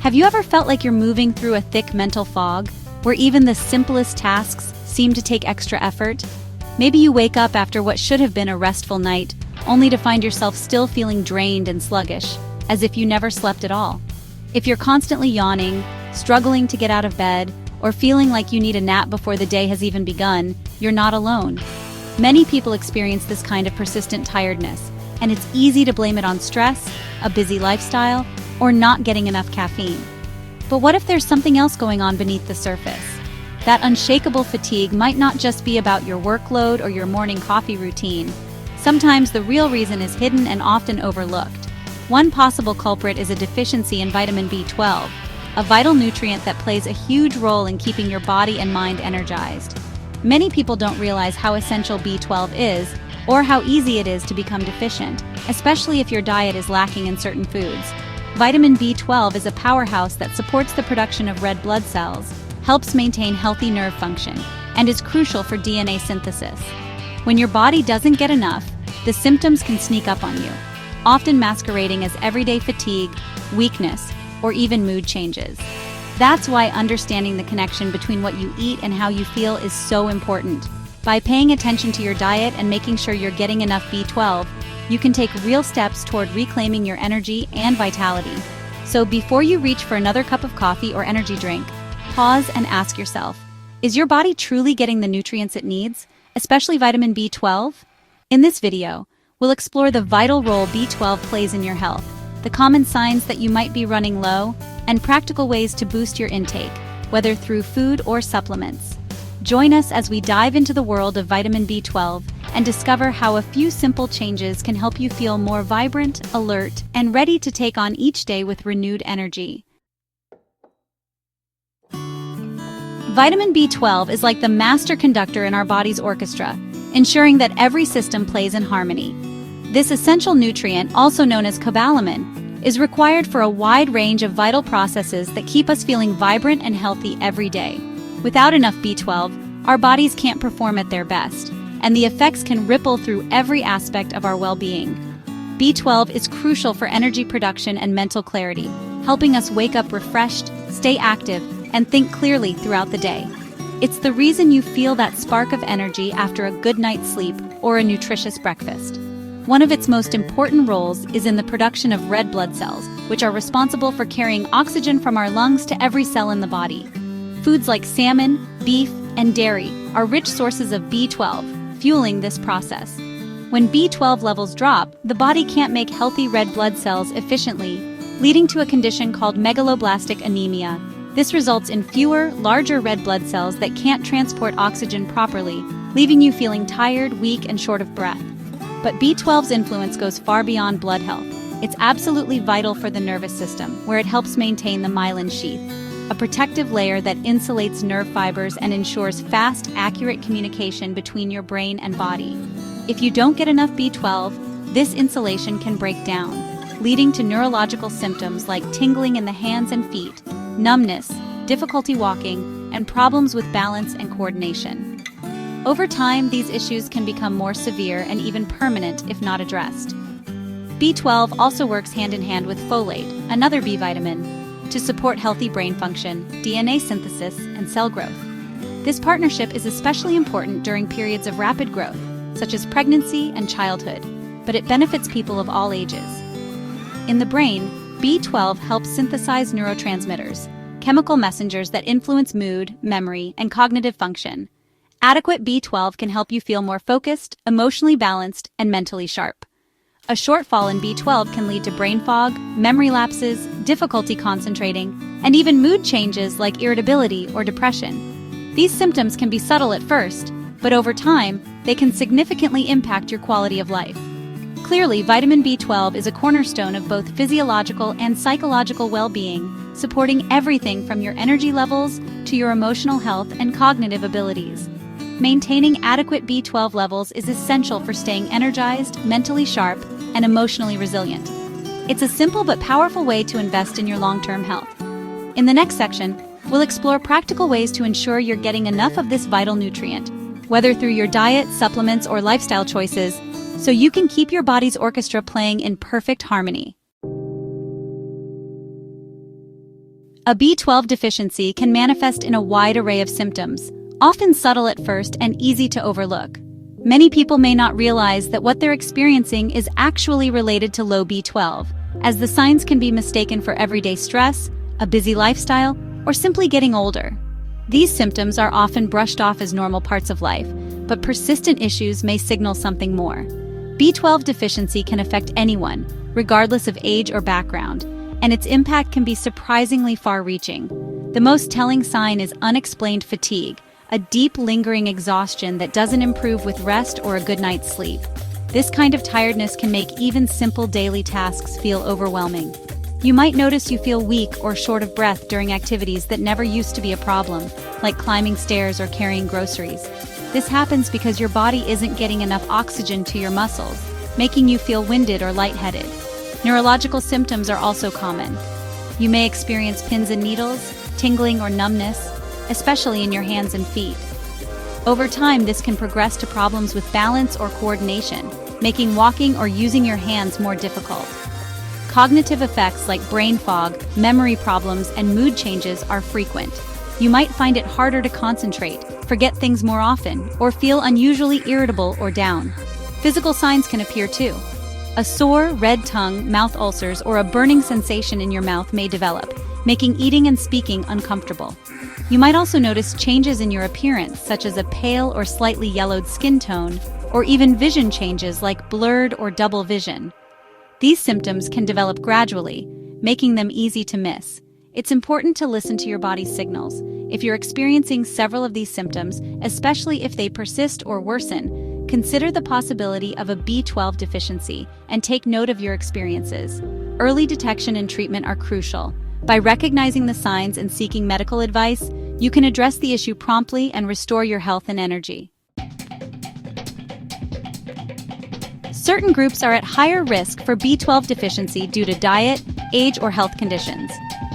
Have you ever felt like you're moving through a thick mental fog, where even the simplest tasks seem to take extra effort? Maybe you wake up after what should have been a restful night, only to find yourself still feeling drained and sluggish, as if you never slept at all. If you're constantly yawning, struggling to get out of bed, or feeling like you need a nap before the day has even begun, you're not alone. Many people experience this kind of persistent tiredness, and it's easy to blame it on stress, a busy lifestyle, or not getting enough caffeine. But what if there's something else going on beneath the surface? That unshakable fatigue might not just be about your workload or your morning coffee routine. Sometimes the real reason is hidden and often overlooked. One possible culprit is a deficiency in vitamin B12, a vital nutrient that plays a huge role in keeping your body and mind energized. Many people don't realize how essential B12 is, or how easy it is to become deficient, especially if your diet is lacking in certain foods. Vitamin B12 is a powerhouse that supports the production of red blood cells, helps maintain healthy nerve function, and is crucial for DNA synthesis. When your body doesn't get enough, the symptoms can sneak up on you, often masquerading as everyday fatigue, weakness, or even mood changes. That's why understanding the connection between what you eat and how you feel is so important. By paying attention to your diet and making sure you're getting enough B12, you can take real steps toward reclaiming your energy and vitality. So before you reach for another cup of coffee or energy drink, pause and ask yourself, is your body truly getting the nutrients it needs, especially vitamin B12? In this video, we'll explore the vital role B12 plays in your health, the common signs that you might be running low, and practical ways to boost your intake, whether through food or supplements. Join us as we dive into the world of vitamin B12 and discover how a few simple changes can help you feel more vibrant, alert, and ready to take on each day with renewed energy. Vitamin B12 is like the master conductor in our body's orchestra, ensuring that every system plays in harmony. This essential nutrient, also known as cobalamin, is required for a wide range of vital processes that keep us feeling vibrant and healthy every day. Without enough B12, our bodies can't perform at their best, and the effects can ripple through every aspect of our well-being. B12 is crucial for energy production and mental clarity, helping us wake up refreshed, stay active, and think clearly throughout the day. It's the reason you feel that spark of energy after a good night's sleep or a nutritious breakfast. One of its most important roles is in the production of red blood cells, which are responsible for carrying oxygen from our lungs to every cell in the body. Foods like salmon, beef, and dairy are rich sources of B12, fueling this process. When B12 levels drop, the body can't make healthy red blood cells efficiently, leading to a condition called megaloblastic anemia. This results in fewer, larger red blood cells that can't transport oxygen properly, leaving you feeling tired, weak, and short of breath. But B12's influence goes far beyond blood health. It's absolutely vital for the nervous system, where it helps maintain the myelin sheath, a protective layer that insulates nerve fibers and ensures fast, accurate communication between your brain and body. If you don't get enough B12, this insulation can break down, leading to neurological symptoms like tingling in the hands and feet, numbness, difficulty walking, and problems with balance and coordination. Over time, these issues can become more severe and even permanent if not addressed. B12 also works hand in hand with folate, another B vitamin, to support healthy brain function, DNA synthesis, and cell growth. This partnership is especially important during periods of rapid growth, such as pregnancy and childhood, but it benefits people of all ages. In the brain, B12 helps synthesize neurotransmitters, chemical messengers that influence mood, memory, and cognitive function. Adequate B12 can help you feel more focused, emotionally balanced, and mentally sharp. A shortfall in B12 can lead to brain fog, memory lapses, difficulty concentrating, and even mood changes like irritability or depression. These symptoms can be subtle at first, but over time, they can significantly impact your quality of life. Clearly, vitamin B12 is a cornerstone of both physiological and psychological well-being, supporting everything from your energy levels to your emotional health and cognitive abilities. Maintaining adequate B12 levels is essential for staying energized, mentally sharp, and emotionally resilient. It's a simple but powerful way to invest in your long-term health. In the next section, we'll explore practical ways to ensure you're getting enough of this vital nutrient, whether through your diet, supplements, or lifestyle choices, so you can keep your body's orchestra playing in perfect harmony. A B12 deficiency can manifest in a wide array of symptoms, often subtle at first and easy to overlook. Many people may not realize that what they're experiencing is actually related to low B12, as the signs can be mistaken for everyday stress, a busy lifestyle, or simply getting older. These symptoms are often brushed off as normal parts of life, but persistent issues may signal something more. B12 deficiency can affect anyone, regardless of age or background, and its impact can be surprisingly far-reaching. The most telling sign is unexplained fatigue, a deep lingering exhaustion that doesn't improve with rest or a good night's sleep. This kind of tiredness can make even simple daily tasks feel overwhelming. You might notice you feel weak or short of breath during activities that never used to be a problem, like climbing stairs or carrying groceries. This happens because your body isn't getting enough oxygen to your muscles, making you feel winded or lightheaded. Neurological symptoms are also common. You may experience pins and needles, tingling or numbness, especially in your hands and feet. Over time, this can progress to problems with balance or coordination, making walking or using your hands more difficult. Cognitive effects like brain fog, memory problems, and mood changes are frequent. You might find it harder to concentrate, forget things more often, or feel unusually irritable or down. Physical signs can appear too. A sore, red tongue, mouth ulcers, or a burning sensation in your mouth may develop, making eating and speaking uncomfortable. You might also notice changes in your appearance, such as a pale or slightly yellowed skin tone, or even vision changes like blurred or double vision. These symptoms can develop gradually, making them easy to miss. It's important to listen to your body's signals. If you're experiencing several of these symptoms, especially if they persist or worsen, consider the possibility of a B12 deficiency and take note of your experiences. Early detection and treatment are crucial. By recognizing the signs and seeking medical advice, you can address the issue promptly and restore your health and energy. Certain groups are at higher risk for B12 deficiency due to diet, age, or health conditions.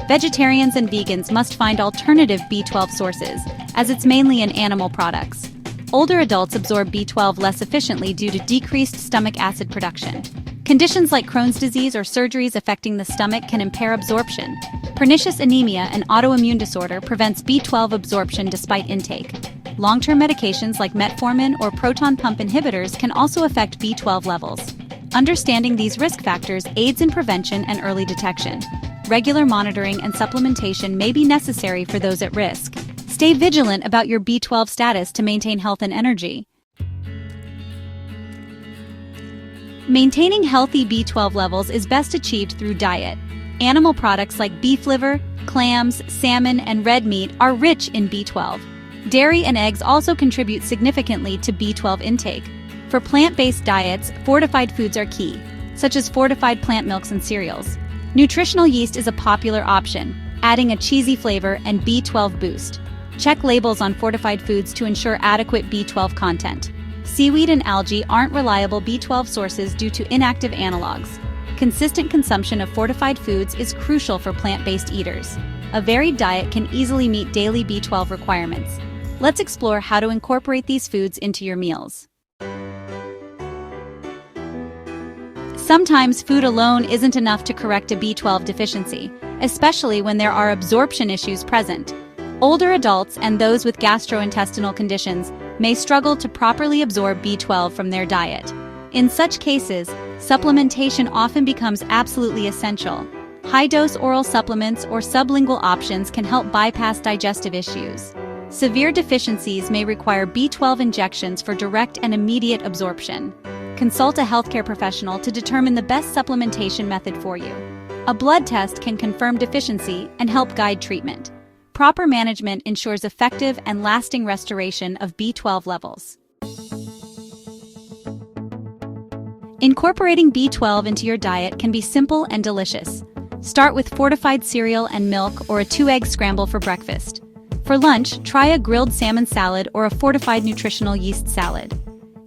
Vegetarians and vegans must find alternative B12 sources, as it's mainly in animal products. Older adults absorb B12 less efficiently due to decreased stomach acid production. Conditions like Crohn's disease or surgeries affecting the stomach can impair absorption. Pernicious anemia, an autoimmune disorder, prevents B12 absorption despite intake. Long-term medications like metformin or proton pump inhibitors can also affect B12 levels. Understanding these risk factors aids in prevention and early detection. Regular monitoring and supplementation may be necessary for those at risk. Stay vigilant about your B12 status to maintain health and energy. Maintaining healthy B12 levels is best achieved through diet. Animal products like beef liver, clams, salmon, and red meat are rich in B12. Dairy and eggs also contribute significantly to B12 intake. For plant-based diets, fortified foods are key, such as fortified plant milks and cereals. Nutritional yeast is a popular option, adding a cheesy flavor and B12 boost. Check labels on fortified foods to ensure adequate B12 content. Seaweed and algae aren't reliable B12 sources due to inactive analogs. Consistent consumption of fortified foods is crucial for plant-based eaters. A varied diet can easily meet daily B12 requirements. Let's explore how to incorporate these foods into your meals. Sometimes food alone isn't enough to correct a B12 deficiency, especially when there are absorption issues present. Older adults and those with gastrointestinal conditions may struggle to properly absorb B12 from their diet. In such cases, supplementation often becomes absolutely essential. High-dose oral supplements or sublingual options can help bypass digestive issues. Severe deficiencies may require B12 injections for direct and immediate absorption. Consult a healthcare professional to determine the best supplementation method for you. A blood test can confirm deficiency and help guide treatment. Proper management ensures effective and lasting restoration of B12 levels. Incorporating B12 into your diet can be simple and delicious. Start with fortified cereal and milk or a 2-egg scramble for breakfast. For lunch, try a grilled salmon salad or a fortified nutritional yeast salad.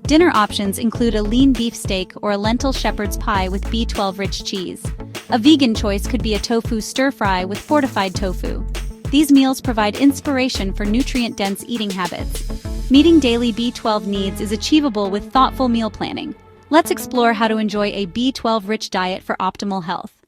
Dinner options include a lean beef steak or a lentil shepherd's pie with B12-rich cheese. A vegan choice could be a tofu stir-fry with fortified tofu. These meals provide inspiration for nutrient-dense eating habits. Meeting daily B12 needs is achievable with thoughtful meal planning. Let's explore how to enjoy a B12-rich diet for optimal health.